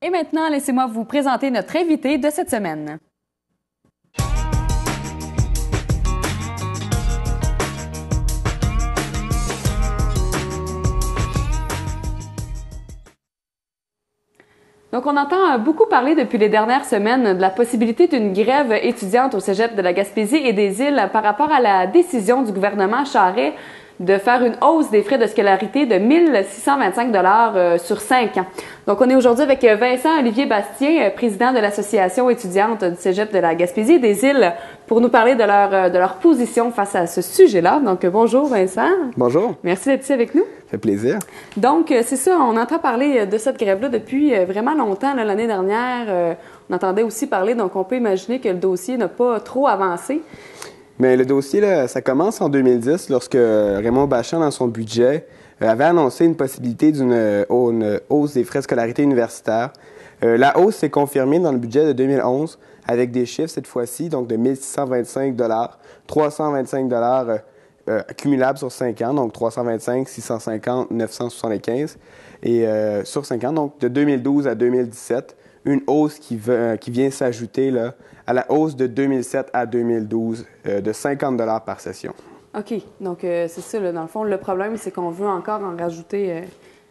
Et maintenant, laissez-moi vous présenter notre invité de cette semaine. Donc, on entend beaucoup parler depuis les dernières semaines de la possibilité d'une grève étudiante au Cégep de la Gaspésie et des Îles par rapport à la décision du gouvernement Charest de faire une hausse des frais de scolarité de 1 625 $ sur 5 ans. Donc, on est aujourd'hui avec Vincent Olivier Bastien, président de l'Association étudiante du Cégep de la Gaspésie et des Îles, pour nous parler de leur position face à ce sujet-là. Donc, bonjour Vincent. Bonjour. Merci d'être ici avec nous. Ça fait plaisir. Donc, c'est ça, on entend parler de cette grève-là depuis vraiment longtemps. L'année dernière, on entendait aussi parler, donc on peut imaginer que le dossier n'a pas trop avancé. Mais le dossier, là, ça commence en 2010 lorsque Raymond Bachand, dans son budget, avait annoncé une possibilité d'une hausse des frais de scolarité universitaire. La hausse s'est confirmée dans le budget de 2011 avec des chiffres cette fois-ci, donc de 1 625 $, 325 $ cumulables sur 5 ans, donc 325, 650, 975, et sur 5 ans, donc de 2012 à 2017, une hausse qui vient s'ajouter là, à la hausse de 2007 à 2012 de 50 $ par session. OK. Donc, c'est ça, là, dans le fond, le problème, c'est qu'on veut encore en rajouter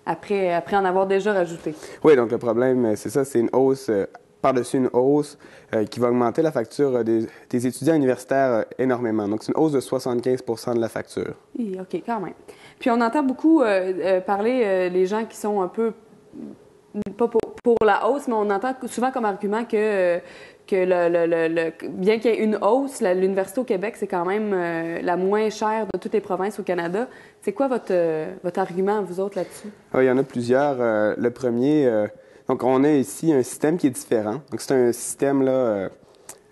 après en avoir déjà rajouté. Oui, donc le problème, c'est ça, c'est une hausse par-dessus une hausse qui va augmenter la facture des étudiants universitaires énormément. Donc, c'est une hausse de 75 % de la facture. Oui, OK, quand même. Puis, on entend beaucoup parler les gens qui sont un peu, pas pour la hausse, mais on entend souvent comme argument que bien qu'il y ait une hausse, l'Université au Québec, c'est quand même la moins chère de toutes les provinces au Canada. C'est quoi votre argument, vous autres, là-dessus? Ah, il y en a plusieurs. Le premier, donc on a ici un système qui est différent. Donc c'est un système là,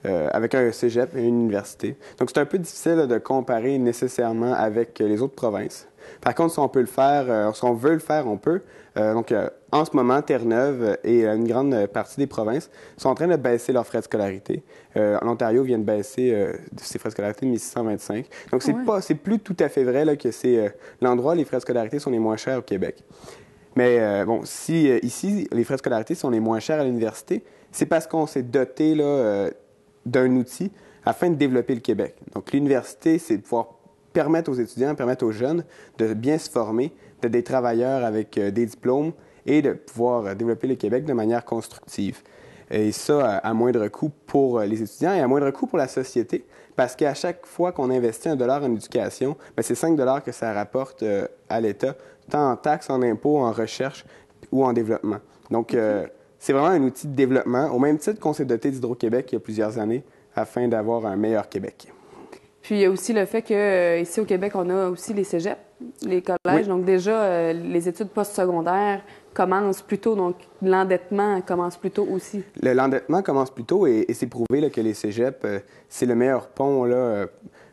avec un cégep et une université. Donc c'est un peu difficile là, de comparer nécessairement avec les autres provinces. Par contre, si on peut le faire, si on veut le faire, on peut. En ce moment, Terre-Neuve et une grande partie des provinces sont en train de baisser leurs frais de scolarité. L'Ontario vient de baisser ses frais de scolarité de 1 625. Donc, c'est plus tout à fait vrai là, que c'est l'endroit où les frais de scolarité sont les moins chers au Québec. Mais si ici, les frais de scolarité sont les moins chers à l'université, c'est parce qu'on s'est doté là, d'un outil afin de développer le Québec. Donc, l'université, c'est de pouvoir permettre aux étudiants, permettre aux jeunes de bien se former, d'être des travailleurs avec des diplômes et de pouvoir développer le Québec de manière constructive. Et ça, à moindre coût pour les étudiants et à moindre coût pour la société, parce qu'à chaque fois qu'on investit $1 en éducation, bien, c'est 5 $ que ça rapporte à l'État, tant en taxes, en impôts, en recherche ou en développement. Donc, c'est vraiment un outil de développement, au même titre qu'on s'est doté d'Hydro-Québec il y a plusieurs années, afin d'avoir un meilleur Québec. Puis il y a aussi le fait qu'ici au Québec, on a aussi les cégeps, les collèges. Oui. Donc déjà, les études postsecondaires commencent plus tôt, donc l'endettement commence plus tôt aussi. L'endettement commence plus tôt et c'est prouvé là, que les cégeps, c'est le meilleur pont là,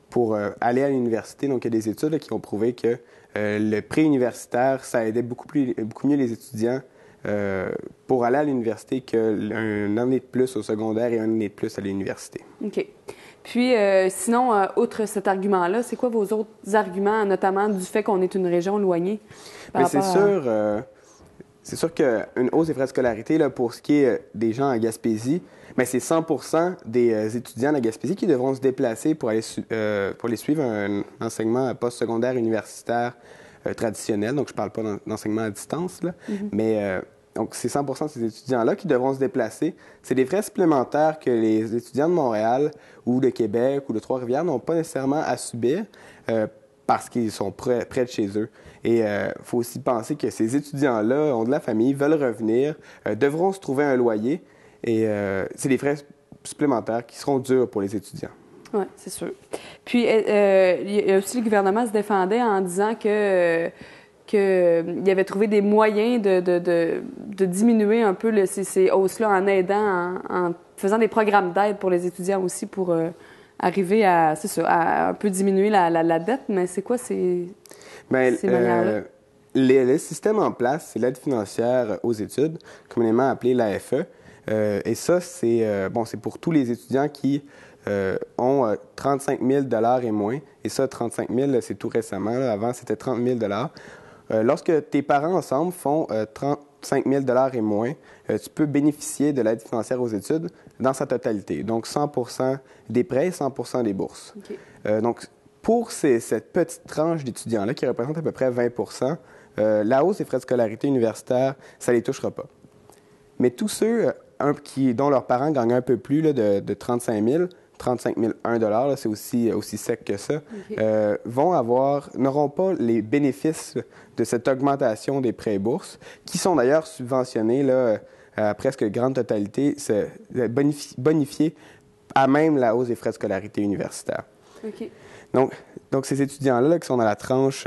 pour aller à l'université. Donc il y a des études là, qui ont prouvé que le pré-universitaire, ça aidait beaucoup mieux les étudiants pour aller à l'université qu'une année de plus au secondaire et une année de plus à l'université. OK. Puis, sinon, outre cet argument-là, c'est quoi vos autres arguments, notamment du fait qu'on est une région éloignée? C'est sûr qu'une hausse des frais de scolarité, là, pour ce qui est des gens à Gaspésie, bien, c'est 100 % des étudiants à Gaspésie qui devront se déplacer pour aller suivre un enseignement postsecondaire universitaire traditionnel. Donc, je ne parle pas d'enseignement à distance, là, mais... Donc, c'est 100 % de ces étudiants-là qui devront se déplacer. C'est des frais supplémentaires que les étudiants de Montréal ou de Québec ou de Trois-Rivières n'ont pas nécessairement à subir parce qu'ils sont près de chez eux. Et il faut aussi penser que ces étudiants-là ont de la famille, veulent revenir, devront se trouver un loyer. Et c'est des frais supplémentaires qui seront durs pour les étudiants. Oui, c'est sûr. Puis, il y a aussi le gouvernement se défendait en disant qu'il avait trouvé des moyens de diminuer un peu ces hausses-là en aidant, en faisant des programmes d'aide pour les étudiants aussi pour arriver à un peu diminuer la dette. Mais c'est quoi ces manières-là? Le système en place, c'est l'aide financière aux études, communément appelée l'AFE. Et ça, c'est pour tous les étudiants qui ont 35 000 $ et moins. Et ça, 35 000 $, c'est tout récemment. Là. Avant, c'était 30 000 $. Lorsque tes parents ensemble font 5 000 et moins, tu peux bénéficier de l'aide financière aux études dans sa totalité. Donc, 100 des prêts et 100 des bourses. Okay. Donc, pour cette petite tranche d'étudiants-là, qui représente à peu près 20 la hausse des frais de scolarité universitaire, ça ne les touchera pas. Mais tous ceux dont leurs parents gagnent un peu plus là, de 35 000, 35 001 c'est aussi sec que ça, okay. N'auront pas les bénéfices de cette augmentation des prêts et bourses, qui sont d'ailleurs subventionnés là, à presque grande totalité, bonifiés à même la hausse des frais de scolarité universitaire. Okay. Donc ces étudiants-là là, qui sont dans la tranche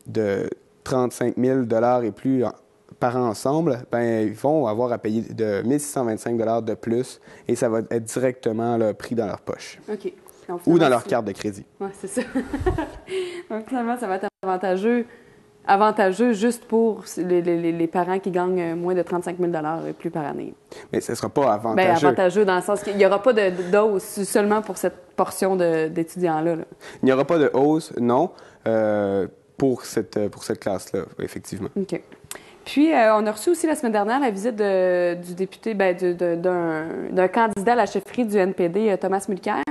de 35 000 et plus par an ensemble, ils vont avoir à payer de 1 625 de plus et ça va être directement là, pris dans leur poche. OK. Donc, ou dans leur carte de crédit. Oui, c'est ça. Donc finalement, ça va être avantageux juste pour les parents qui gagnent moins de 35 000 et plus par année. Mais ce ne sera pas avantageux. Bien, avantageux dans le sens qu'il n'y aura pas de hausse seulement pour cette portion d'étudiants-là. Là. Il n'y aura pas de hausse, non, pour cette classe-là, effectivement. OK. Puis, on a reçu aussi la semaine dernière la visite du député, d'un candidat à la chefferie du NPD, Thomas Mulcair,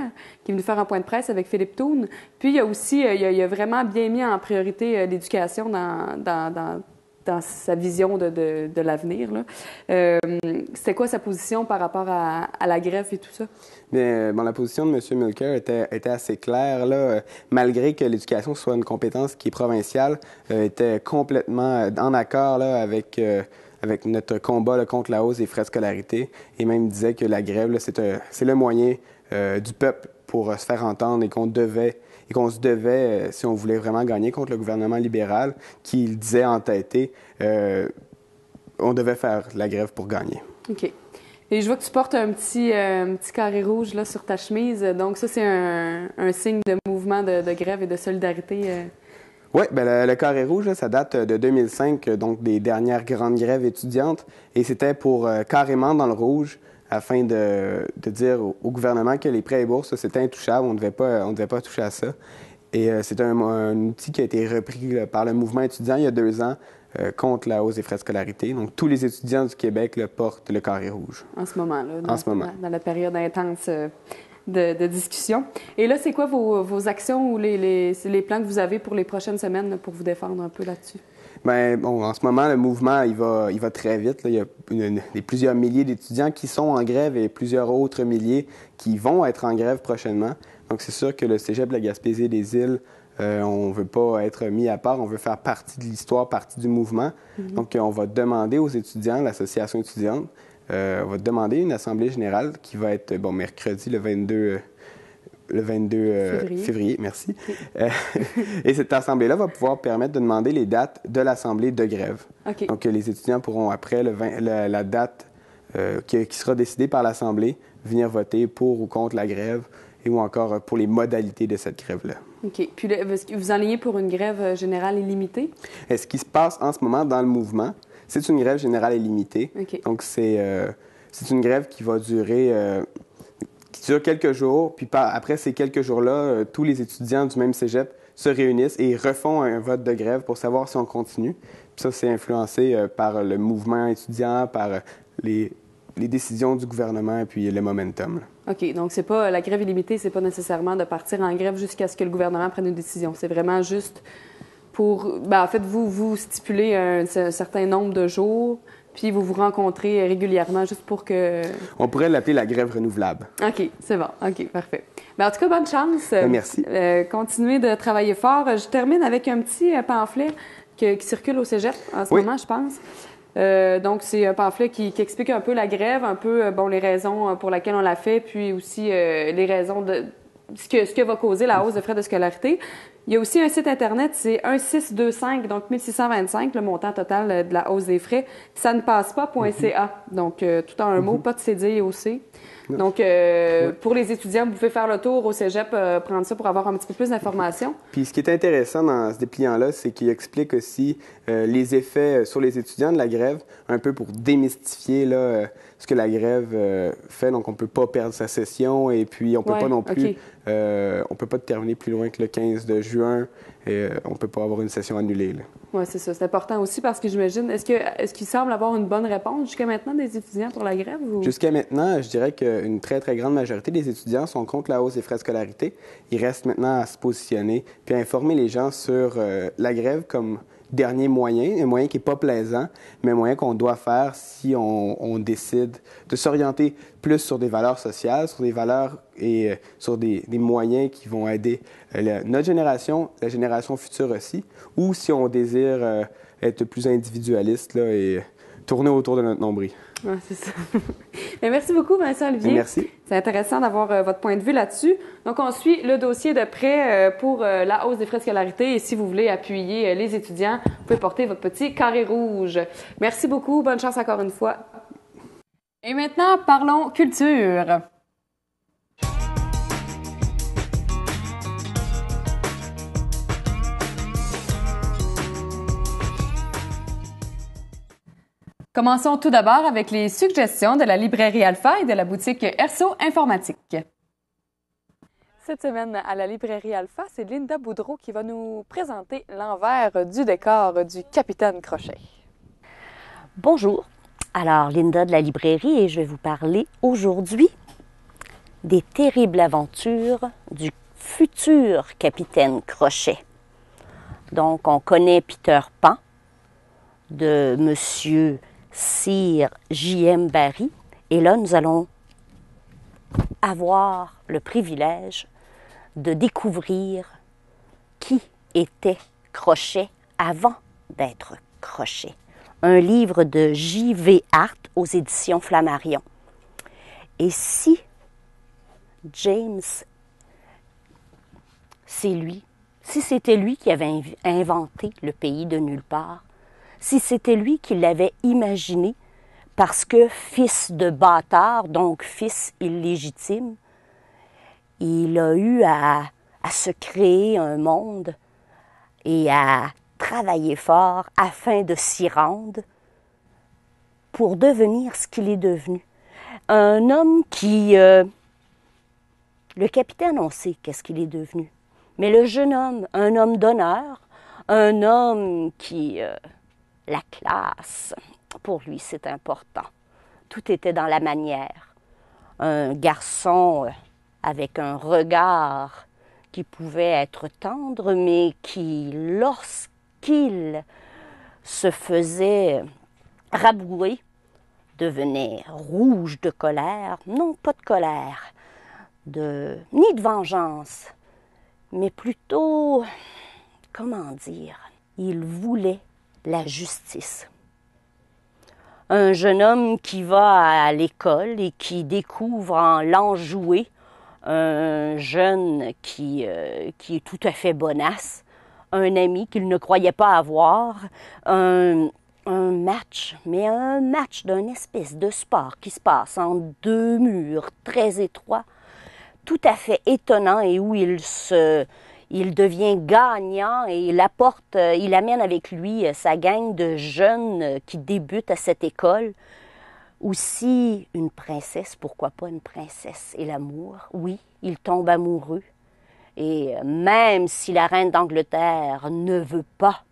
qui est venu faire un point de presse avec Philippe Thune. Puis, il y a aussi, il a vraiment bien mis en priorité l'éducation dans sa vision de l'avenir. C'était quoi sa position par rapport à la grève et tout ça? Bien, la position de M. Mulcair était assez claire. Là, malgré que l'éducation soit une compétence qui est provinciale, était complètement en accord là, avec notre combat là, contre la hausse des frais de scolarité. Et même disait que la grève, là, c'est le moyen du peuple pour se faire entendre et qu'on se devait, si on voulait vraiment gagner contre le gouvernement libéral, qui il disait entêté, on devait faire la grève pour gagner. OK. Et je vois que tu portes un petit carré rouge là, sur ta chemise. Donc ça, c'est un signe de mouvement de grève et de solidarité. Oui, le carré rouge, là, ça date de 2005, donc des dernières grandes grèves étudiantes. Et c'était pour carrément dans le rouge, afin de dire au gouvernement que les prêts et bourses, c'était intouchable, on ne devait pas toucher à ça. Et c'est un outil qui a été repris là, par le mouvement étudiant il y a 2 ans contre la hausse des frais de scolarité. Donc, tous les étudiants du Québec là, portent le carré rouge. En ce moment-là. Dans la période intense de discussion. Et là, c'est quoi vos actions ou les plans que vous avez pour les prochaines semaines là, pour vous défendre un peu là-dessus? Bien, en ce moment, le mouvement, il va très vite. Là. Il y a plusieurs milliers d'étudiants qui sont en grève et plusieurs autres milliers qui vont être en grève prochainement. Donc, c'est sûr que le Cégep de la Gaspésie des Îles, on ne veut pas être mis à part, on veut faire partie de l'histoire, partie du mouvement. Mm-hmm. Donc, on va demander aux étudiants, l'association étudiante, on va demander une assemblée générale qui va être, mercredi, le 22 février, merci. Et cette assemblée-là va pouvoir permettre de demander les dates de l'assemblée de grève. Okay. Donc, les étudiants pourront, après la date qui sera décidée par l'assemblée, venir voter pour ou contre la grève et ou encore pour les modalités de cette grève-là. OK. Puis, vous enlignez pour une grève générale illimitée? Et ce qui se passe en ce moment dans le mouvement, c'est une grève générale illimitée. Okay. Donc, c'est une grève qui va durer... qui dure quelques jours, puis après ces quelques jours-là, tous les étudiants du même cégep se réunissent et refont un vote de grève pour savoir si on continue. Puis ça, c'est influencé par le mouvement étudiant, par les décisions du gouvernement et puis le momentum. Là. OK. Donc, c'est pas la grève illimitée, c'est pas nécessairement de partir en grève jusqu'à ce que le gouvernement prenne une décision. C'est vraiment juste pour... en fait, vous stipulez un certain nombre de jours, puis vous vous rencontrez régulièrement juste pour que... On pourrait l'appeler la grève renouvelable. OK, c'est bon. OK, parfait. En tout cas, bonne chance. Merci. Continuez de travailler fort. Je termine avec un petit pamphlet qui circule au cégep en ce moment, je pense. Donc, c'est un pamphlet qui explique un peu la grève, un peu les raisons pour lesquelles on l'a fait, puis aussi les raisons de ce que va causer la hausse de frais de scolarité. Il y a aussi un site Internet, c'est 1625, donc 1625, le montant total de la hausse des frais. Ça ne passe pas.ca. Donc, tout en un mot, pas de CD et OC. Donc, pour les étudiants, vous pouvez faire le tour au cégep, prendre ça pour avoir un petit peu plus d'informations. Puis, ce qui est intéressant dans ce dépliant-là, c'est qu'il explique aussi les effets sur les étudiants de la grève. un peu pour démystifier là, ce que la grève fait. Donc, on ne peut pas perdre sa session et puis on ne peut pas non plus, on peut pas terminer plus loin que le 15 de juin et on ne peut pas avoir une session annulée. Oui, c'est ça. C'est important aussi parce que j'imagine, est-ce qu'il semble avoir une bonne réponse jusqu'à maintenant des étudiants pour la grève? Ou... Jusqu'à maintenant, je dirais qu'une très, très grande majorité des étudiants sont contre la hausse des frais de scolarité. Il reste maintenant à se positionner puis à informer les gens sur la grève comme dernier moyen, un moyen qui n'est pas plaisant, mais un moyen qu'on doit faire si on décide de s'orienter plus sur des valeurs sociales, sur des valeurs et sur des moyens qui vont aider notre génération, la génération future aussi, ou si on désire être plus individualiste là, et tourner autour de notre nombril. Oui, c'est ça. Mais merci beaucoup, Vincent Olivier. Merci. C'est intéressant d'avoir votre point de vue là-dessus. Donc, on suit le dossier de près pour la hausse des frais de scolarité. Et si vous voulez appuyer les étudiants, vous pouvez porter votre petit carré rouge. Merci beaucoup. Bonne chance encore une fois. Et maintenant, parlons culture. Commençons tout d'abord avec les suggestions de la librairie Alpha et de la boutique Erso Informatique. Cette semaine, à la librairie Alpha, c'est Linda Boudreau qui va nous présenter l'envers du décor du Capitaine Crochet. Bonjour, alors Linda de la librairie et je vais vous parler aujourd'hui des terribles aventures du futur Capitaine Crochet. Donc, on connaît Peter Pan de Monsieur Sir J.M. Barrie. Et là, nous allons avoir le privilège de découvrir qui était Crochet avant d'être Crochet. Un livre de J.V. Hart aux éditions Flammarion. Et si James, c'est lui, si c'était lui qui avait inventé le pays de nulle part, si c'était lui qui l'avait imaginé, parce que fils de bâtard, donc fils illégitime, il a eu à se créer un monde et à travailler fort afin de s'y rendre pour devenir ce qu'il est devenu. Un homme qui... le capitaine, on sait qu'est-ce qu'il est devenu. Mais le jeune homme, un homme d'honneur, un homme qui... la classe, pour lui, c'est important. Tout était dans la manière. Un garçon avec un regard qui pouvait être tendre, mais qui, lorsqu'il se faisait rabrouer, devenait rouge de colère. Non, pas de colère, ni de vengeance, mais plutôt, comment dire, il voulait la justice. Un jeune homme qui va à l'école et qui découvre en l'enjoué un jeune qui est tout à fait bonasse, un ami qu'il ne croyait pas avoir, un match, mais un match d'un espèce de sport qui se passe en deux murs très étroits, tout à fait étonnant et où il devient gagnant et il amène avec lui sa gang de jeunes qui débutent à cette école. Aussi une princesse, pourquoi pas une princesse et l'amour? Oui, il tombe amoureux. Et même si la reine d'Angleterre ne veut pas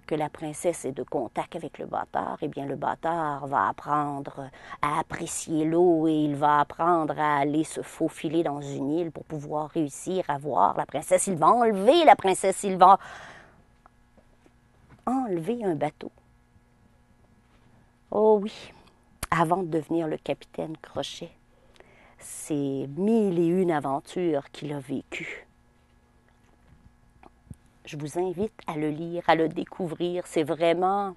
que la princesse ait de contact avec le bâtard, eh bien le bâtard va apprendre à apprécier l'eau et il va apprendre à aller se faufiler dans une île pour pouvoir réussir à voir la princesse. Il va enlever la princesse, il va enlever un bateau. Oh oui, avant de devenir le capitaine Crochet, c'est 1001 aventures qu'il a vécues. Je vous invite à le lire, à le découvrir. C'est vraiment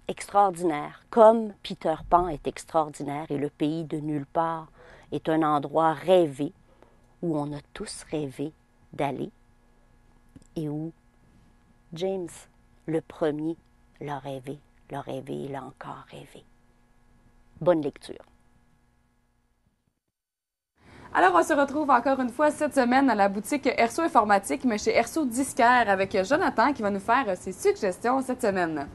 extraordinaire. Comme Peter Pan est extraordinaire et le pays de nulle part est un endroit rêvé où on a tous rêvé d'aller et où James, le premier, l'a rêvé, l'a encore rêvé. Bonne lecture. Alors, on se retrouve encore une fois cette semaine à la boutique Erso Informatique, mais chez Erso Disquaire avec Jonathan qui va nous faire ses suggestions cette semaine.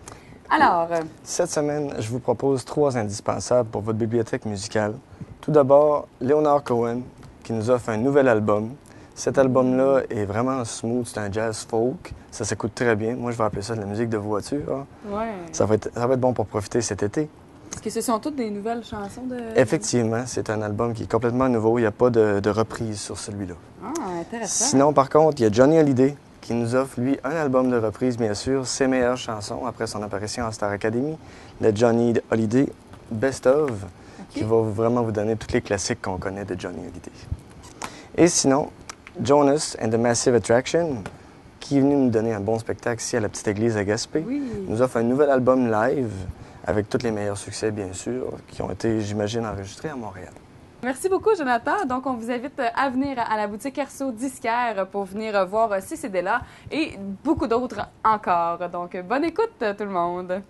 Alors, Cette semaine, je vous propose 3 indispensables pour votre bibliothèque musicale. Tout d'abord, Leonard Cohen, qui nous offre un nouvel album. Cet album-là est vraiment smooth, c'est un jazz folk. Ça s'écoute très bien. Moi, je vais appeler ça de la musique de voiture. Hein. ouais. Ça va être bon pour profiter cet été. Est-ce que ce sont toutes des nouvelles chansons de... Effectivement, c'est un album qui est complètement nouveau. Il n'y a pas de reprise sur celui-là. Ah, intéressant. Sinon, par contre, il y a Johnny Hallyday qui nous offre, lui, un album de reprise, bien sûr, ses meilleures chansons après son apparition à Star Academy, le Johnny Hallyday Best of, qui va vraiment vous donner tous les classiques qu'on connaît de Johnny Hallyday. Et sinon, Jonas and the Massive Attraction, qui est venu nous donner un bon spectacle ici à la Petite Église à Gaspé, nous offre un nouvel album live avec tous les meilleurs succès, bien sûr, qui ont été, j'imagine, enregistrés à Montréal. Merci beaucoup, Jonathan. Donc, on vous invite à venir à la boutique Erso Disquaire pour venir voir ces CD-là et beaucoup d'autres encore. Donc, bonne écoute, tout le monde.